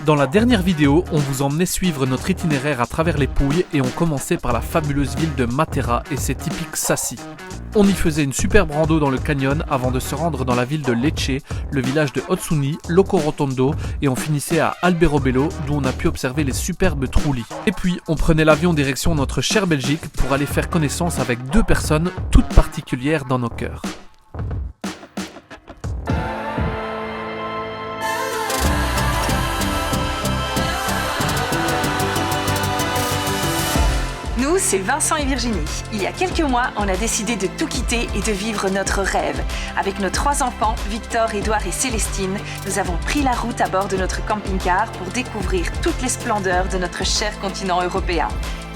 Dans la dernière vidéo, on vous emmenait suivre notre itinéraire à travers les Pouilles et on commençait par la fabuleuse ville de Matera et ses typiques sassis. On y faisait une superbe rando dans le canyon avant de se rendre dans la ville de Lecce, le village de Ozzuni, Locorotondo et on finissait à Alberobello d'où on a pu observer les superbes trulli. Et puis on prenait l'avion direction notre chère Belgique pour aller faire connaissance avec deux personnes toutes particulières dans nos cœurs. Nous, c'est Vincent et Virginie. Il y a quelques mois, on a décidé de tout quitter et de vivre notre rêve. Avec nos 3 enfants, Victor, Édouard et Célestine, nous avons pris la route à bord de notre camping-car pour découvrir toutes les splendeurs de notre cher continent européen.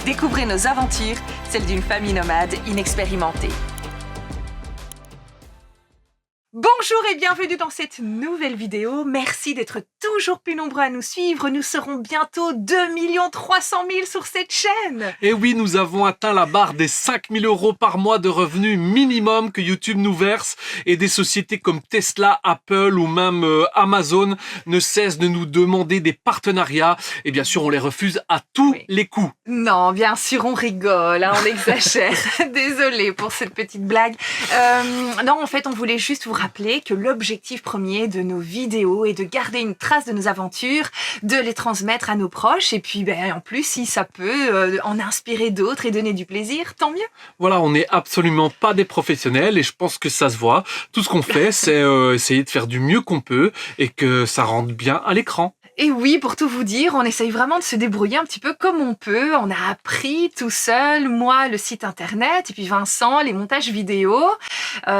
Découvrez nos aventures, celles d'une famille nomade inexpérimentée. Bonjour et bienvenue dans cette nouvelle vidéo. Merci d'être toujours plus nombreux à nous suivre. Nous serons bientôt 2 300 000 sur cette chaîne. Et oui, nous avons atteint la barre des 5 000 € par mois de revenus minimum que YouTube nous verse. Et des sociétés comme Tesla, Apple ou même Amazon ne cessent de nous demander des partenariats. Et bien sûr, on les refuse à tous les coups. Non, bien sûr, on rigole, hein, on exagère. Désolée pour cette petite blague. Non, en fait, on voulait juste vous rappeler que l'objectif premier de nos vidéos est de garder une trace de nos aventures, de les transmettre à nos proches et puis en plus si ça peut en inspirer d'autres et donner du plaisir, tant mieux. Voilà, on n'est absolument pas des professionnels et je pense que ça se voit. Tout ce qu'on fait, c'est essayer de faire du mieux qu'on peut et que ça rende bien à l'écran. Et oui, pour tout vous dire, on essaye vraiment de se débrouiller un petit peu comme on peut. On a appris tout seul, moi, le site internet, et puis Vincent, les montages vidéo.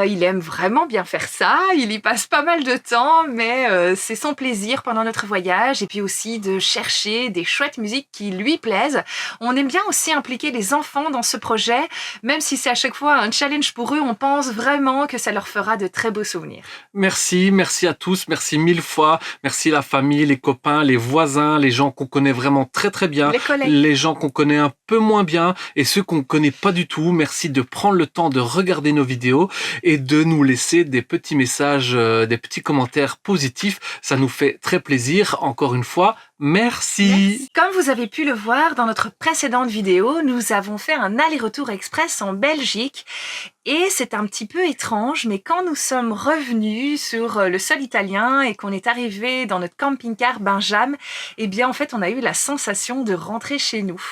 Il aime vraiment bien faire ça. Il y passe pas mal de temps, mais c'est son plaisir pendant notre voyage. Et puis aussi de chercher des chouettes musiques qui lui plaisent. On aime bien aussi impliquer les enfants dans ce projet. Même si c'est à chaque fois un challenge pour eux, on pense vraiment que ça leur fera de très beaux souvenirs. Merci à tous, merci 1000 fois. Merci la famille, les copains, les voisins, les gens qu'on connaît vraiment très bien, les gens qu'on connaît un peu moins bien et ceux qu'on connaît pas du tout. Merci de prendre le temps de regarder nos vidéos et de nous laisser des petits messages, des petits commentaires positifs. Ça nous fait très plaisir. Encore une fois, merci. Comme vous avez pu le voir dans notre précédente vidéo, nous avons fait un aller-retour express en Belgique. Et c'est un petit peu étrange, mais quand nous sommes revenus sur le sol italien et qu'on est arrivé dans notre camping-car Benjam, eh bien en fait on a eu la sensation de rentrer chez nous.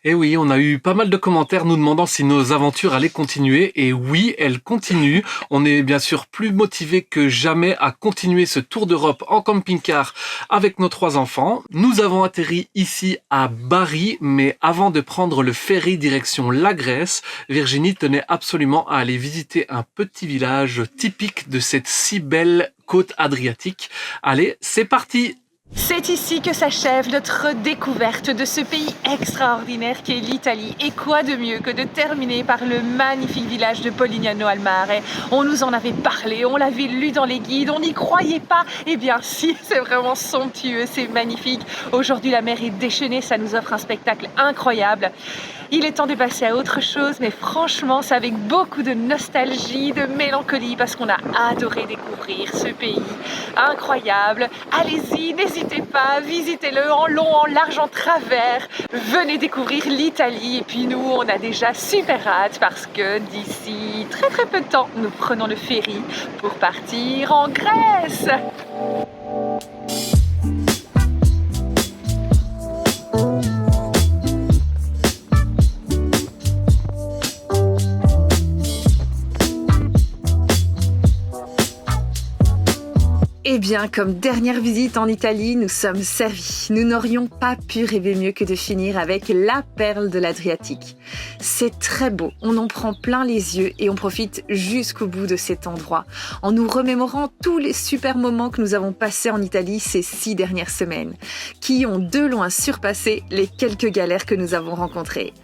Et oui, on a eu pas mal de commentaires nous demandant si nos aventures allaient continuer. Et oui, elles continuent. On est bien sûr plus motivés que jamais à continuer ce tour d'Europe en camping-car avec nos 3 enfants. Nous avons atterri ici à Bari, mais avant de prendre le ferry direction la Grèce, Virginie tenait absolument à aller visiter un petit village typique de cette si belle côte adriatique. Allez, c'est parti! C'est ici que s'achève notre découverte de ce pays extraordinaire qu'est l'Italie. Et quoi de mieux que de terminer par le magnifique village de Polignano al Mare. On nous en avait parlé, on l'avait lu dans les guides, on n'y croyait pas. Eh bien si, c'est vraiment somptueux, c'est magnifique. Aujourd'hui la mer est déchaînée, ça nous offre un spectacle incroyable. Il est temps de passer à autre chose, mais franchement, c'est avec beaucoup de nostalgie, de mélancolie, parce qu'on a adoré découvrir ce pays incroyable. Allez-y, n'hésitez pas, visitez-le en long, en large, en travers. Venez découvrir l'Italie. Et puis nous, on a déjà super hâte, parce que d'ici très peu de temps, nous prenons le ferry pour partir en Grèce. Eh bien, comme dernière visite en Italie, nous sommes servis. Nous n'aurions pas pu rêver mieux que de finir avec la perle de l'Adriatique. C'est très beau, on en prend plein les yeux et on profite jusqu'au bout de cet endroit, en nous remémorant tous les super moments que nous avons passés en Italie ces 6 dernières semaines, qui ont de loin surpassé les quelques galères que nous avons rencontrées.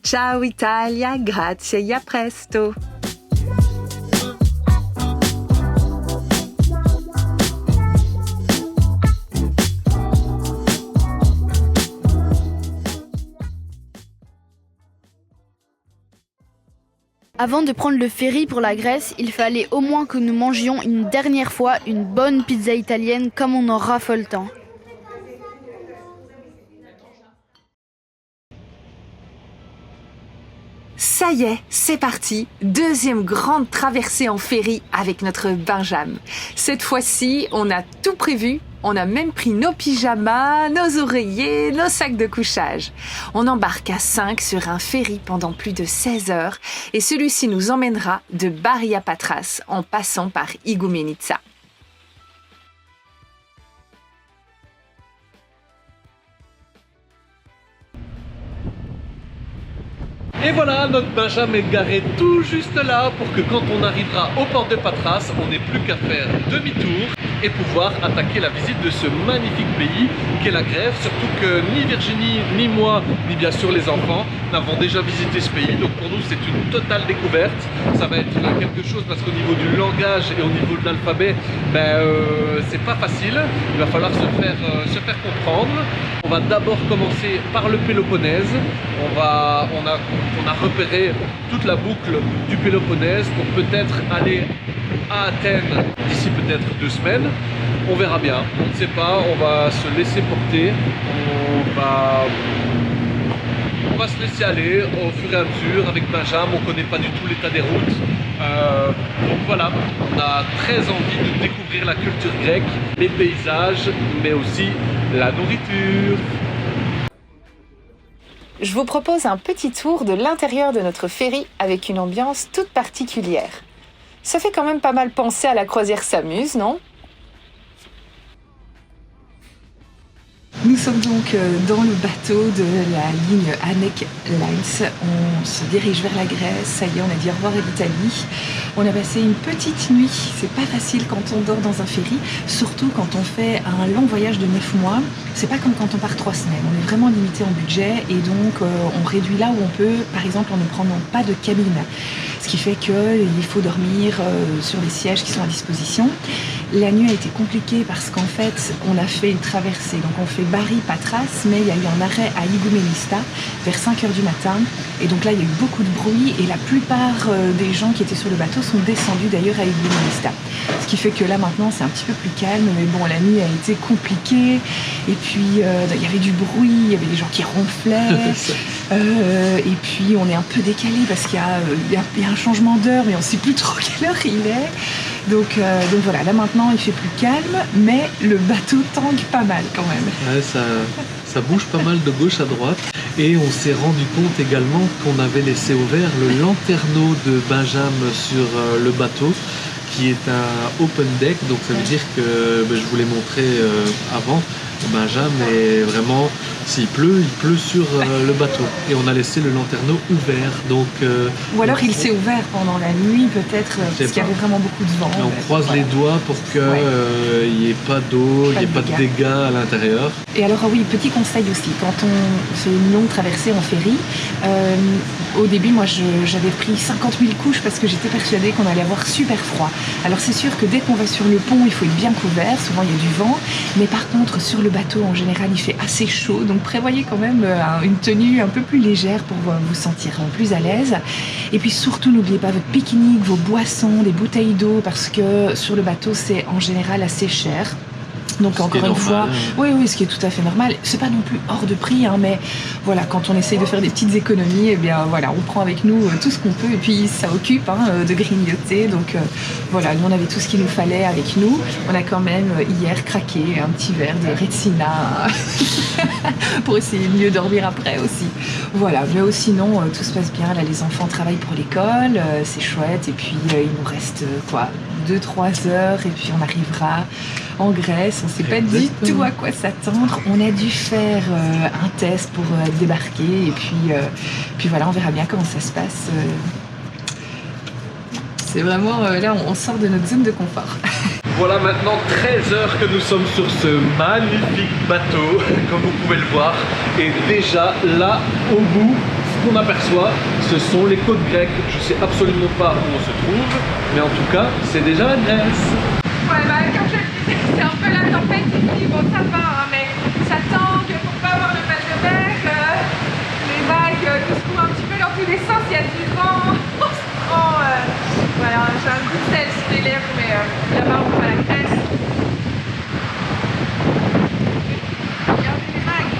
Ciao Italia, grazie, a presto! Avant de prendre le ferry pour la Grèce, il fallait au moins que nous mangions une dernière fois une bonne pizza italienne comme on en raffole tant. Ça y est, c'est parti. Deuxième grande traversée en ferry avec notre Benjamin. Cette fois-ci, on a tout prévu. On a même pris nos pyjamas, nos oreillers, nos sacs de couchage. On embarque à 5 sur un ferry pendant plus de 16 heures et celui-ci nous emmènera de Bari à Patras en passant par Igoumenitsa. Et voilà, notre Benjamin est garé tout juste là pour que quand on arrivera au port de Patras, on n'ait plus qu'à faire demi-tour et pouvoir attaquer la visite de ce magnifique pays qu'est la Grèce. Surtout que ni Virginie, ni moi, ni bien sûr les enfants n'avons déjà visité ce pays. Donc pour nous, c'est une totale découverte. Ça va être quelque chose parce qu'au niveau du langage et au niveau de l'alphabet, c'est pas facile. Il va falloir se faire comprendre. On va d'abord commencer par le Péloponnèse. On a repéré toute la boucle du Péloponnèse pour peut-être aller à Athènes d'ici peut-être 2 semaines. On verra bien, on ne sait pas, on va se laisser porter, on va se laisser aller au fur et à mesure avec Benjamin, on ne connaît pas du tout l'état des routes. Donc voilà, on a très envie de découvrir la culture grecque, les paysages, mais aussi la nourriture. Je vous propose un petit tour de l'intérieur de notre ferry avec une ambiance toute particulière. Ça fait quand même pas mal penser à la croisière S'amuse, non ? Nous sommes donc dans le bateau de la ligne Anek Lines. On se dirige vers la Grèce. Ça y est, on a dit au revoir à l'Italie. On a passé une petite nuit. C'est pas facile quand on dort dans un ferry, surtout quand on fait un long voyage de 9 mois. C'est pas comme quand on part 3 semaines. On est vraiment limité en budget et donc on réduit là où on peut, par exemple en ne prenant pas de cabine. Ce qui fait qu'il faut dormir sur les sièges qui sont à disposition. La nuit a été compliquée parce qu'en fait, on a fait une traversée. Donc on fait Bari-Patras, mais il y a eu un arrêt à Igoumenitsa vers 5 heures du matin. Et donc là, il y a eu beaucoup de bruit et la plupart des gens qui étaient sur le bateau sont descendus d'ailleurs à Igoumenitsa. Ce qui fait que là, maintenant, c'est un petit peu plus calme. Mais bon, la nuit a été compliquée. Et puis, il y avait du bruit, il y avait des gens qui ronflaient. Et puis, on est un peu décalé parce qu'il y a un changement d'heure, mais on ne sait plus trop quelle heure il est. Donc voilà, là maintenant il fait plus calme, mais le bateau tangue pas mal quand même. Ouais, ça bouge pas mal de gauche à droite. Et on s'est rendu compte également qu'on avait laissé ouvert le lanterneau de Benjamin sur le bateau, qui est un open deck. Donc ça veut dire que je vous l'ai montré avant. Benjamin est vraiment, s'il pleut, il pleut sur le bateau. Et on a laissé le lanterneau ouvert. Donc, ou alors il s'est ouvert pendant la nuit peut-être, parce qu'il y avait vraiment beaucoup de vent. Et on croise les doigts pour qu'il n'y ait pas d'eau, il n'y ait pas de dégâts à l'intérieur. Et alors oui, petit conseil aussi, quand on fait une longue traversée en ferry, au début moi j'avais pris 50 000 couches parce que j'étais persuadée qu'on allait avoir super froid. Alors c'est sûr que dès qu'on va sur le pont, il faut être bien couvert, souvent il y a du vent, mais par contre sur le bateau en général il fait assez chaud, donc prévoyez quand même une tenue un peu plus légère pour vous sentir plus à l'aise. Et puis surtout n'oubliez pas votre pique-nique, vos boissons, des bouteilles d'eau, parce que sur le bateau c'est en général assez cher. Donc encore une fois, oui, ce qui est tout à fait normal. C'est pas non plus hors de prix, hein, mais voilà, quand on essaye de faire des petites économies, eh bien voilà, on prend avec nous tout ce qu'on peut et puis ça occupe de grignoter. Donc voilà, nous on avait tout ce qu'il nous fallait avec nous. On a quand même hier craqué un petit verre de Retsina pour essayer de mieux dormir après aussi. Voilà, mais sinon tout se passe bien. Là, les enfants travaillent pour l'école, c'est chouette. Et puis il nous reste 2-3 heures et puis on arrivera en Grèce. On ne sait pas du tout à quoi s'attendre. On a dû faire un test pour débarquer et puis voilà, on verra bien comment ça se passe. C'est vraiment, là on sort de notre zone de confort. Voilà maintenant 13 heures que nous sommes sur ce magnifique bateau, comme vous pouvez le voir. Et déjà là, au bout, ce qu'on aperçoit, ce sont les côtes grecques. Je ne sais absolument pas où on se trouve, mais en tout cas, c'est déjà la Grèce. Ouais, comme je le disais, c'est un peu la tempête ici. Bon, ça va, hein, mais ça tangue pour pas avoir le mal de mer. Les vagues nous secouent un petit peu dans tous les sens. Il y a du vent. On se prend. Voilà, j'ai un goût de sel sur les lèvres, mais là-bas, on va à la Grèce. Regardez les vagues.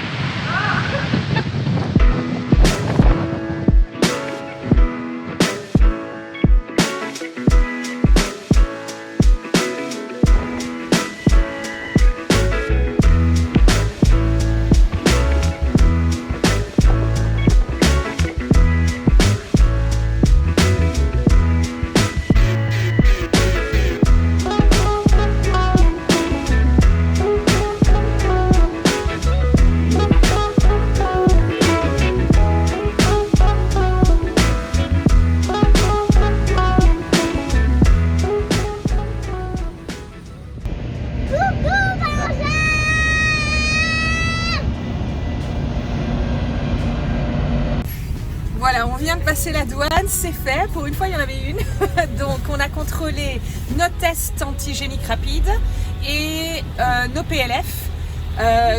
passer la douane, c'est fait. Pour une fois, il y en avait une. Donc, on a contrôlé nos tests antigéniques rapides et nos PLF.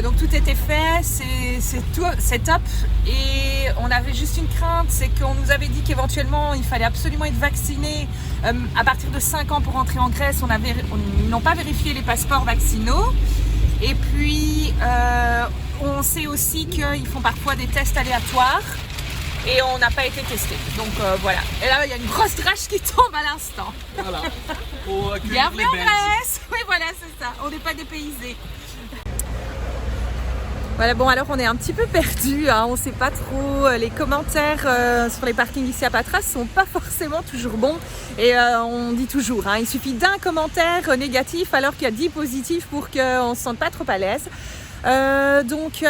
Donc tout était fait, c'est top. Et on avait juste une crainte, c'est qu'on nous avait dit qu'éventuellement il fallait absolument être vacciné à partir de 5 ans pour rentrer en Grèce. Ils n'ont pas vérifié les passeports vaccinaux. Et puis on sait aussi qu'ils font parfois des tests aléatoires et on n'a pas été testé. Donc voilà. Et là il y a une grosse drache qui tombe à l'instant. Voilà. Pour accueillir Bienvenue les en Belges. Grèce. Oui voilà, c'est ça. On n'est pas dépaysés. Voilà, bon alors on est un petit peu perdu, hein, on sait pas trop, les commentaires sur les parkings ici à Patras sont pas forcément toujours bons et on dit toujours, hein, il suffit d'un commentaire négatif alors qu'il y a 10 positifs pour qu'on se sente pas trop à l'aise. Donc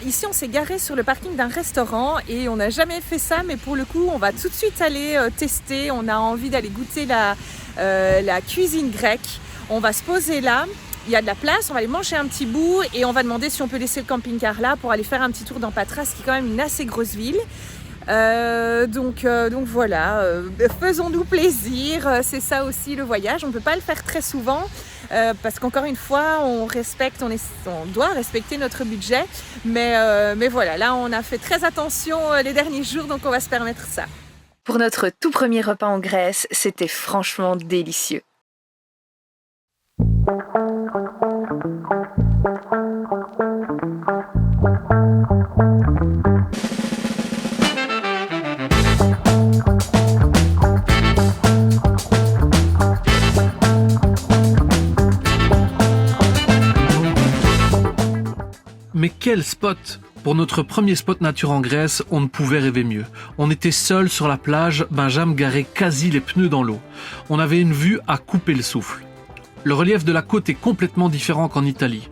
ici on s'est garé sur le parking d'un restaurant et on n'a jamais fait ça, mais pour le coup on va tout de suite aller tester, on a envie d'aller goûter la cuisine grecque, on va se poser là. Il y a de la place, on va aller manger un petit bout et on va demander si on peut laisser le camping-car là pour aller faire un petit tour dans Patras, qui est quand même une assez grosse ville. Donc voilà, faisons-nous plaisir, c'est ça aussi le voyage. On ne peut pas le faire très souvent parce qu'encore une fois, on doit respecter notre budget. Mais voilà, là on a fait très attention les derniers jours, donc on va se permettre ça. Pour notre tout premier repas en Grèce, c'était franchement délicieux. Mais quel spot! Pour notre premier spot nature en Grèce, on ne pouvait rêver mieux. On était seul sur la plage, Benjamin garait quasi les pneus dans l'eau. On avait une vue à couper le souffle. Le relief de la côte est complètement différent qu'en Italie.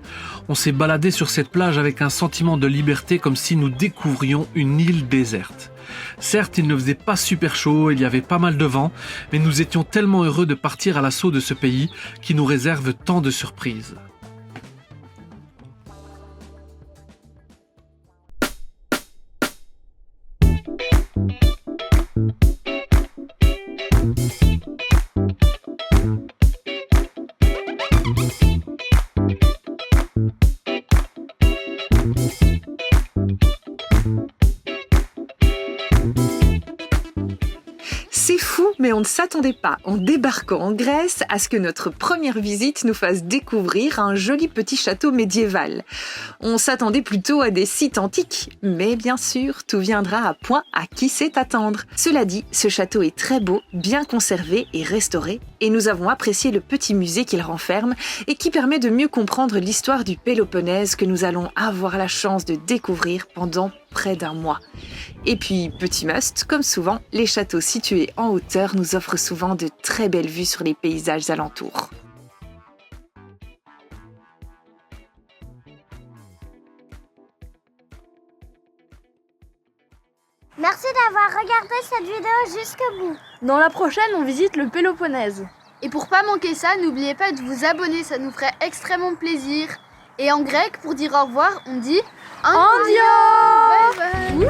On s'est baladé sur cette plage avec un sentiment de liberté comme si nous découvrions une île déserte. Certes, il ne faisait pas super chaud, il y avait pas mal de vent, mais nous étions tellement heureux de partir à l'assaut de ce pays qui nous réserve tant de surprises. C'est fou, mais on ne s'attendait pas, en débarquant en Grèce, à ce que notre première visite nous fasse découvrir un joli petit château médiéval. On s'attendait plutôt à des sites antiques, mais bien sûr, tout viendra à point à qui sait attendre. Cela dit, ce château est très beau, bien conservé et restauré, et nous avons apprécié le petit musée qu'il renferme et qui permet de mieux comprendre l'histoire du Péloponnèse que nous allons avoir la chance de découvrir pendant près d'un mois. Et puis, petit must, comme souvent, les châteaux situés en hauteur nous offrent souvent de très belles vues sur les paysages alentours. Merci d'avoir regardé cette vidéo jusqu'au bout. Dans la prochaine, on visite le Péloponnèse. Et pour pas manquer ça, n'oubliez pas de vous abonner, ça nous ferait extrêmement plaisir. Et en grec, pour dire au revoir, on dit Andio! Bye bye!